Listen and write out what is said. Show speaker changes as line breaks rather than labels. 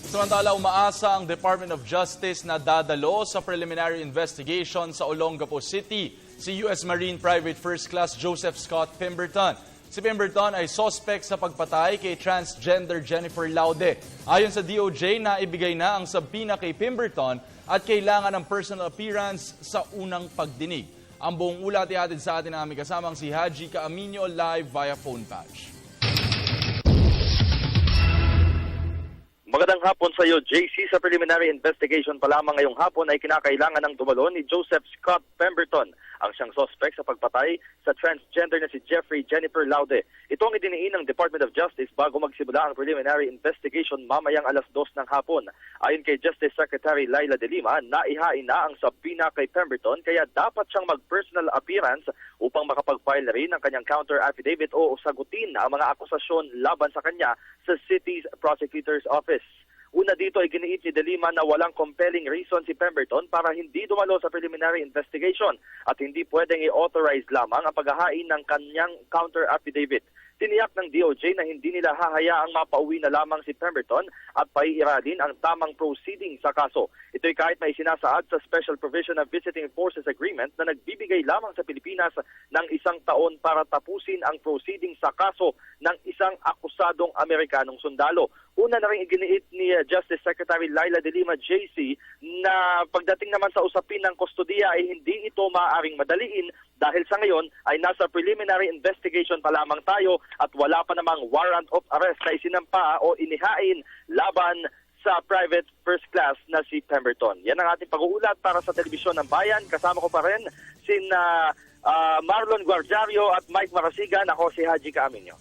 Samantala, umaasa ang Department of Justice na dadalo sa preliminary investigation sa Olongapo City si U.S. Marine Private First Class Joseph Scott Pemberton. Si Pemberton ay suspect sa pagpatay kay transgender Jennifer Laude. Ayon sa DOJ, naibigay na ang sabina kay Pemberton at kailangan ng personal appearance sa unang pagdinig. Ang buong ulat ihatid sa atin ng aming kasamang si Haji Caaminio live via phone patch.
Magandang hapon sa iyo, JC. Sa preliminary investigation pa lamang ngayong hapon ay kinakailangan ng dumalo ni Joseph Scott Pemberton, ang siyang suspect sa pagpatay sa transgender na si Jeffrey Jennifer Laude. Ito ang idiniin ng Department of Justice bago magsimula ang preliminary investigation mamayang 2:00 ng hapon. Ayon kay Justice Secretary Laila De Lima, naihain na ang sabina kay Pemberton kaya dapat siyang mag-personal appearance upang makapag-file rin ng kanyang counter affidavit o sagutin ang mga akusasyon laban sa kanya sa City's Prosecutor's Office. Una dito ay giniit ni De Lima na walang compelling reason si Pemberton para hindi dumalo sa preliminary investigation at hindi pwedeng i-authorize lamang ang paghahain ng kanyang counter affidavit. Tiniyak ng DOJ na hindi nila hahayaang mapauwi na lamang si Pemberton at paiiralin ang tamang proceeding sa kaso. Ito'y kahit may sinasaad sa Special Provision of Visiting Forces Agreement na nagbibigay lamang sa Pilipinas ng 1 taon para tapusin ang proceeding sa kaso ng isang akusadong Amerikanong sundalo. Una na rin iginiit ni Justice Secretary Laila De Lima, JC, na pagdating naman sa usapin ng kustodiya ay hindi ito maaaring madaliin dahil sa ngayon ay nasa preliminary investigation pa lamang tayo at wala pa namang warrant of arrest na isinampa o inihain laban sa private first class na si Pemberton. Yan ang ating pag-uulat para sa Telebisyon ng Bayan. Kasama ko pa rin sina Marlon Guardiario at Mike Marasigan. Ako si Haji Caaminio.